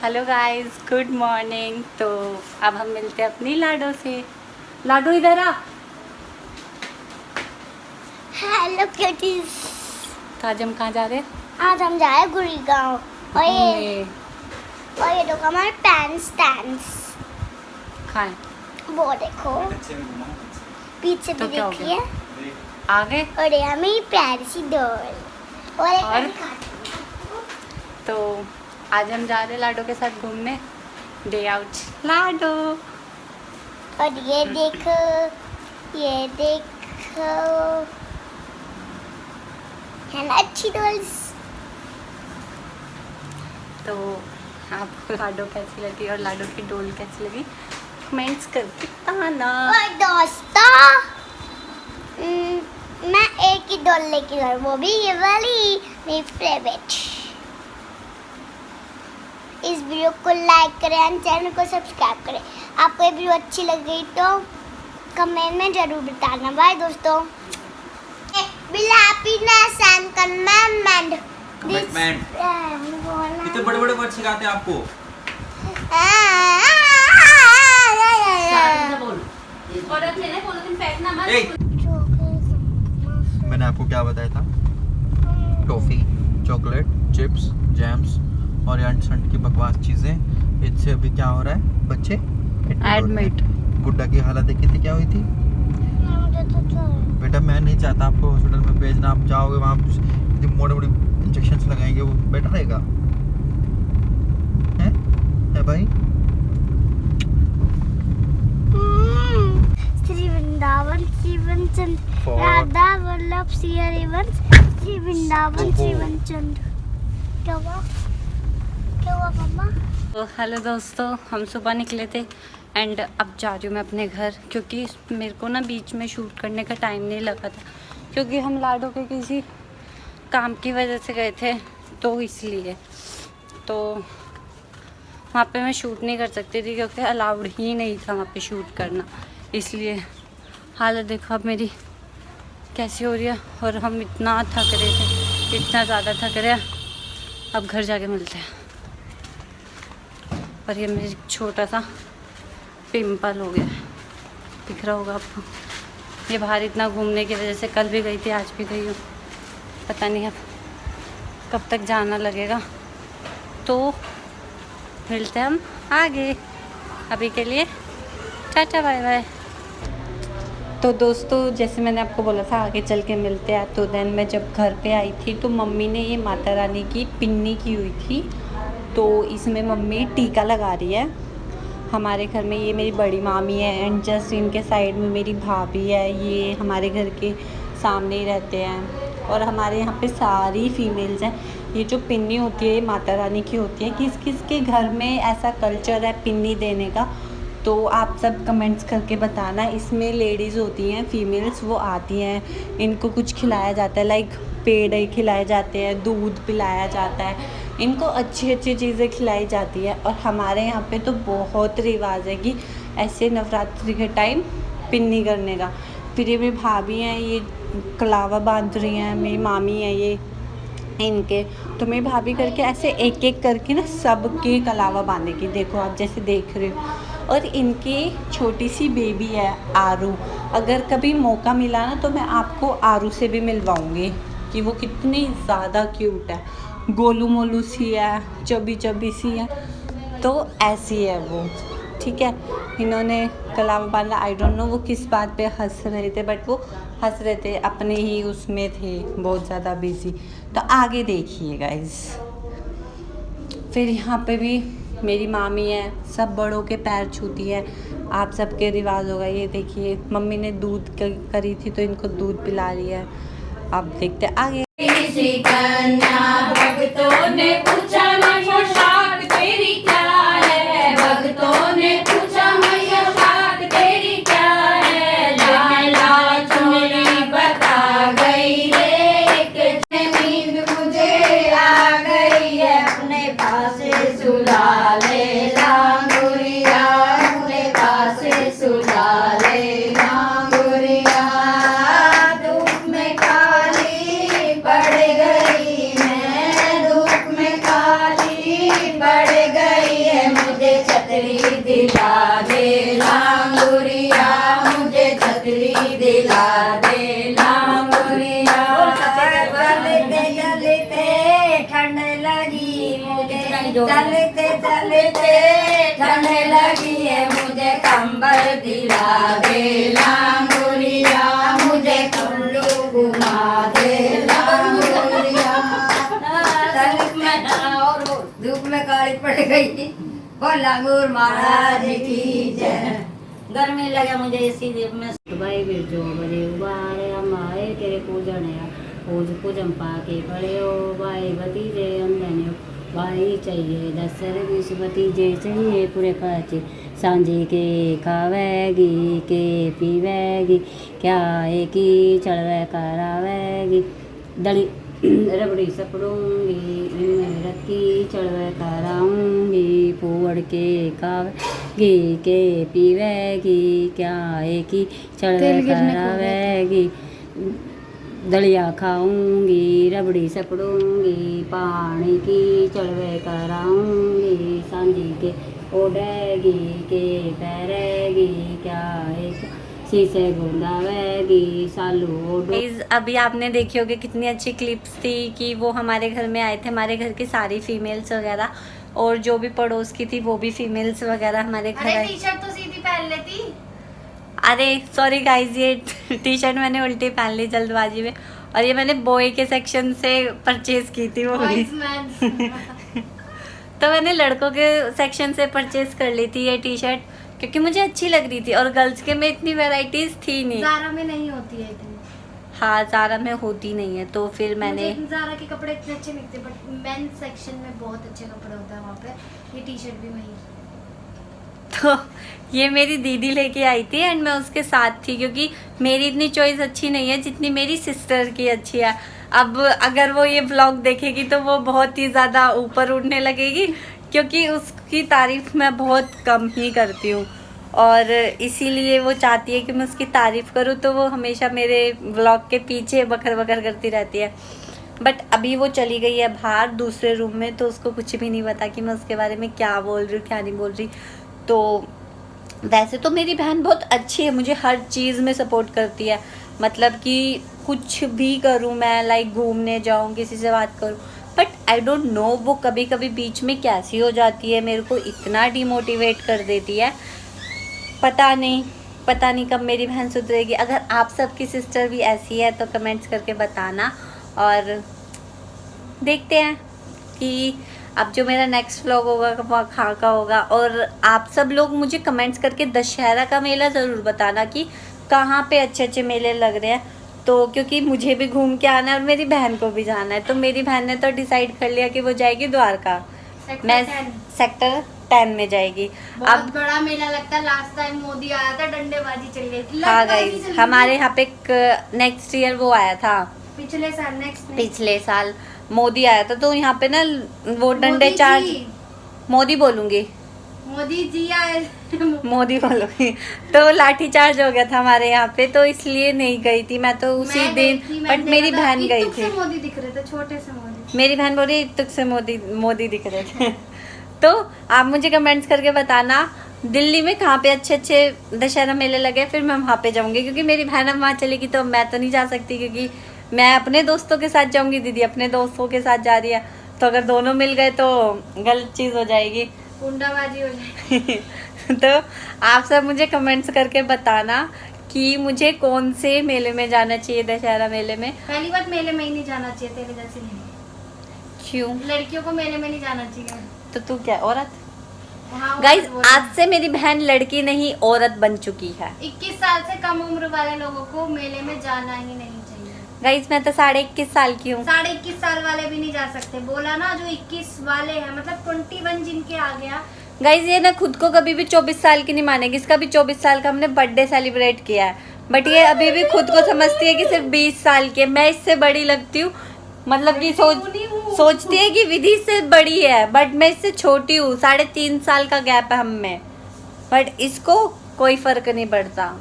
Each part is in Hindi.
Hello guys, good morning. तो अब हम मिलते हैं अपनी लाडो से। लाडो इधर आ। Hello cuties. तो आज हम कहाँ जा रहे हैं? आज हम जा रहे हैं गुड़गांव और ये देखो हमारे पैंट्स खाएं। वो देखो पीछे तो भी क्या हो देखिए आगे। और ये हमें प्यारी सी डॉल और तो आज हम जा रहे हैं लाडो के साथ घूमने। डे आउट लाडो। और ये देखो है ना अच्छी डॉल्स। तो आपको लाडो कैसी लगी और लाडो की डोल कैसी लगी कमेंट्स करके बताना। और दोस्तों मैं एक ही डॉल लेके आई, वो भी ये वाली मेरी फेवरेट। इस वीडियो को लाइक करें और चैनल को सब्सक्राइब करें। आपको ये वीडियो अच्छी लग गई तो कमेंट में जरूर बताना। बाय दोस्तों। इतने बड़े बड़े वर्ड सिखाते हैं आपको। मैंने आपको क्या बताया था? टॉफी, चॉकलेट, चिप्स, जैम्स और अंट संट की बकवास चीजें। इससे अभी क्या हो रहा है बच्चे? एडमिट। गुड्डा की हालत देखी थी, क्या हुई थी? बेटा मैं नहीं चाहता आपको हॉस्पिटल में भेजना। आप जाओगे वहाँ मोड़े मोड़े इंजेक्शन लगाएंगे, वो बेटर रहेगा है भाई? श्री वृंदावन श्री वनचंद राधा वल्लभ श्री हरिवंश श्री वृंदावन श्री वनचंद। क्या हुआ मम्मा? तो हेलो दोस्तों, हम सुबह निकले थे एंड अब जा रही हूँ मैं अपने घर, क्योंकि मेरे को ना बीच में शूट करने का टाइम नहीं लगा था, क्योंकि हम लाडो के किसी काम की वजह से गए थे, तो इसलिए तो वहाँ पे मैं शूट नहीं कर सकती थी, क्योंकि अलाउड ही नहीं था वहाँ पे शूट करना। इसलिए हालत देखो अब मेरी कैसी हो रही है, और हम इतना थक रहे थे, इतना ज़्यादा थक रहे हैं। अब घर जाके मिलते हैं। और ये मेरी छोटा सा पिंपल हो गया, दिख रहा होगा आपको। ये बाहर इतना घूमने की वजह से, कल भी गई थी आज भी गई हूँ, पता नहीं अब कब तक जाना लगेगा। तो मिलते हैं हम आगे। अभी के लिए टाटा बाय बाय। तो दोस्तों जैसे मैंने आपको बोला था आगे चल के मिलते हैं, तो देन मैं जब घर पे आई थी तो मम्मी ने ये माता रानी की पिन्नी की हुई थी, तो इसमें मम्मी टीका लगा रही है। हमारे घर में ये मेरी बड़ी मामी है एंड जस्ट इनके साइड में मेरी भाभी है, ये हमारे घर के सामने ही रहते हैं। और हमारे यहाँ पे सारी फीमेल्स हैं। ये जो पिन्नी होती है ये माता रानी की होती है। किस किस के घर में ऐसा कल्चर है पिन्नी देने का, तो आप सब कमेंट्स करके बताना। इसमें लेडीज़ होती हैं, फीमेल्स, वो आती हैं, इनको कुछ खिलाया जाता है, लाइक पेड़े खिलाए जाते हैं, दूध पिलाया जाता है, इनको अच्छी अच्छी चीज़ें खिलाई जाती है। और हमारे यहाँ पे तो बहुत रिवाज है कि ऐसे नवरात्रि के टाइम पिन्नी करने का। फिर ये मेरी भाभी हैं, ये कलावा बांध रही हैं, मेरी मामी है ये इनके, तो मेरी भाभी करके ऐसे एक एक करके ना सबके कलावा बांधेगी, देखो आप जैसे देख रहे हो। और इनकी छोटी सी बेबी है आरू, अगर कभी मौका मिला ना तो मैं आपको आरू से भी मिलवाऊंगी कि वो कितनी ज़्यादा क्यूट है, गोलू मोलू सी है, चबी चबी सी है, तो ऐसी है वो। ठीक है, इन्होंने कलावा बांधा। आई डोंट नो वो किस बात पे हंस रहे थे, बट वो हंस रहे थे, अपने ही उसमें थे बहुत ज़्यादा बिजी। तो आगे देखिए गाइस। फिर यहाँ पे भी मेरी मामी है, सब बड़ों के पैर छूती है, आप सबके रिवाज होगा। ये देखिए मम्मी ने दूध करी थी तो इनको दूध पिला रही है। अब देखते आगे। भक्तों ने पूछा मैया शाख तेरी क्या है, भक्तों ने पूछा मैया शाख तेरी क्या है, लाल लाल चुनरी बता गई रे, एक नींद मुझे आ गई है, अपने पास सुला ले लांगुरिया, अपने पास सुला ले लांगुरिया, धूप में काली पड़ गई मैं, ठंड लगी मुझे, चलते चलते ठंड लगी है मुझे, कंबल दिला दे लांगुरिया, मुझे कुल्लू घुमा दे लांगुरिया। धूप में काली पड़ गई, बोल लांगुर महाराज की जय। गर्मी लगे मुझे इसीलिए मैं भाई बिरजो बजे उबारे हमारे तेरे पूजन पूज पूजन पाके पड़े हो भाई भतीजे अंदने भाई चाहिए 10 20 भतीजे चाहिए पूरे पाचे सांझे के खावेगी के पीवेगी क्या एक ही चढ़वे करावेगी दली रबड़ी सपड़ूंगी रत्ती चढ़वे कराऊंगी पुअड़ के खावेगी के पीवेगी क्या एक ही चढ़वे करावेगी दलिया खाऊंगी रबड़ी सपड़ूंगी पानी की चढ़वे कराऊंगी सांझी के ओढ़ेगी के पैरेगी क्या एक शीशे गुंदावेगी सालू। अभी आपने देखी होगी कितनी अच्छी क्लिप्स थी कि वो हमारे घर में आए थे, हमारे घर की सारी फीमेल्स वगैरह और जो भी पड़ोस की थी वो भी फीमेल्स वगैरह हमारे घर आए। टी-शर्ट तो सीधी पहन लेती। अरे सॉरी गाइज, ये टी-शर्ट मैंने उल्टी पहन ली जल्दबाजी में और ये मैंने बॉय के सेक्शन से परचेज की थी वो भी। तो मैंने लड़कों के सेक्शन से परचेज कर ली थी ये टी-शर्ट क्योंकि मुझे अच्छी लग रही थी और गर्ल्स के में इतनी वैरायटीज थी नहीं। ज़ारा में नहीं होती है इतनी। हाँ ज़ारा में होती नहीं है तो फिर मैंने ज़ारा के कपड़े इतने अच्छे निकलते बट मेंस सेक्शन में बहुत अच्छे कपड़े होते हैं वहाँ पे। ये टी-शर्ट भी वही तो ये मेरी दीदी लेके आई थी एंड मैं उसके साथ थी क्योंकि मेरी इतनी चॉइस अच्छी नहीं है जितनी मेरी सिस्टर की अच्छी है। अब अगर वो ये व्लॉग देखेगी तो वो बहुत ही ज़्यादा ऊपर उठने लगेगी क्योंकि उसकी तारीफ़ मैं बहुत कम ही करती हूँ और इसीलिए वो चाहती है कि मैं उसकी तारीफ़ करूँ तो वो हमेशा मेरे व्लॉग के पीछे बकर बकर करती रहती है। बट अभी वो चली गई है बाहर दूसरे रूम में तो उसको कुछ भी नहीं पता कि मैं उसके बारे में क्या बोल रही हूँ क्या नहीं बोल रही। तो वैसे तो मेरी बहन बहुत अच्छी है, मुझे हर चीज़ में सपोर्ट करती है, मतलब कि कुछ भी करूँ मैं, लाइक घूमने जाऊँ किसी से बात करूँ, बट आई डोंट नो वो कभी कभी बीच में कैसी हो जाती है, मेरे को इतना डिमोटिवेट कर देती है। पता नहीं कब मेरी बहन सुधरेगी। अगर आप सबकी सिस्टर भी ऐसी है तो कमेंट्स करके बताना और देखते हैं कि अब जो मेरा नेक्स्ट व्लॉग होगा वो कहाँ का होगा। और आप सब लोग मुझे कमेंट्स करके दशहरा का मेला ज़रूर बताना कि कहाँ पे अच्छे अच्छे मेले लग रहे हैं, तो क्योंकि मुझे भी घूम के आना है और मेरी बहन को भी जाना है। तो मेरी बहन ने तो डिसाइड कर लिया कि वो जाएगी द्वारका, मैं सेक्टर 10 में जाएगी। अब बड़ा मेला लगता है। लास्ट टाइम मोदी आया था, डंडेबाजी चल रही थी। हाँ गाइस, हमारे यहाँ पे नेक्स्ट ईयर वो आया था, पिछले साल मोदी आया था तो यहाँ पे ना वो डंडे चार्ज मोदी बोलूंगी मोदी जी आए मोदी बोलूंगी तो लाठी चार्ज हो गया था हमारे यहाँ पे, तो इसलिए नहीं गई थी मैं तो उसी दिन। बट मेरी बहन गई थी। मोदी दिख रहे थे, छोटे से मोदी। मेरी बहन बोली इतुक से मोदी दिख रहे थे। तो आप मुझे कमेंट्स करके बताना दिल्ली में कहाँ पे अच्छे अच्छे दशहरा मेले लगे, फिर मैं वहाँ पे जाऊँगी क्योंकि मेरी बहन अब वहाँ चलेगी तो मैं तो नहीं जा सकती क्योंकि मैं अपने दोस्तों के साथ जाऊँगी, दीदी अपने दोस्तों के साथ जा रही है, तो अगर दोनों मिल गए तो गलत चीज़ हो जाएगी, गुंडाबाजी हो जाएगी। तो आप सब मुझे कमेंट्स करके बताना कि मुझे कौन से मेले में जाना चाहिए दशहरा मेले में। पहली बात मेले में ही नहीं जाना चाहिए, तेरे जैसे नहीं। क्यों? लड़कियों को मेले में नहीं जाना चाहिए। तो तू क्या औरत? गाइस आज से मेरी बहन लड़की नहीं औरत बन चुकी है। 21 साल से कम उम्र वाले लोगों को मेले में जाना ही नहीं चाहिए। गाइस मैं तो 21.5 साल की हूँ। 21.5 साल वाले भी नहीं जा सकते, बोला ना, जो 21 वाले हैं, मतलब 21 जिनके आ गया। गाइस ये ना खुद को कभी भी 24 साल की नहीं मानेगी, इसका भी 24 साल का हमने बर्थडे सेलिब्रेट किया है, बट ये अभी भी खुद को समझती है कि सिर्फ 20 साल की है। मैं इससे बड़ी लगती हूँ, मतलब कि सोचती है कि विधि से बड़ी है, बट मैं इससे छोटी हूँ। 3.5 साल का गैप है हम में, बट इसको कोई फर्क नहीं पड़ता।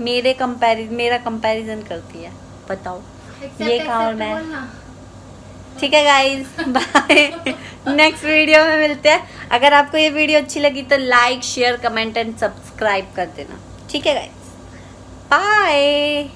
मेरा कंपैरिजन करती है, बताओ ये कहाँ मैं। ठीक है गाइज, बाय, नेक्स्ट वीडियो में मिलते हैं। अगर आपको ये वीडियो अच्छी लगी तो like share comment and subscribe कर देना। ठीक है गाइज, बाय।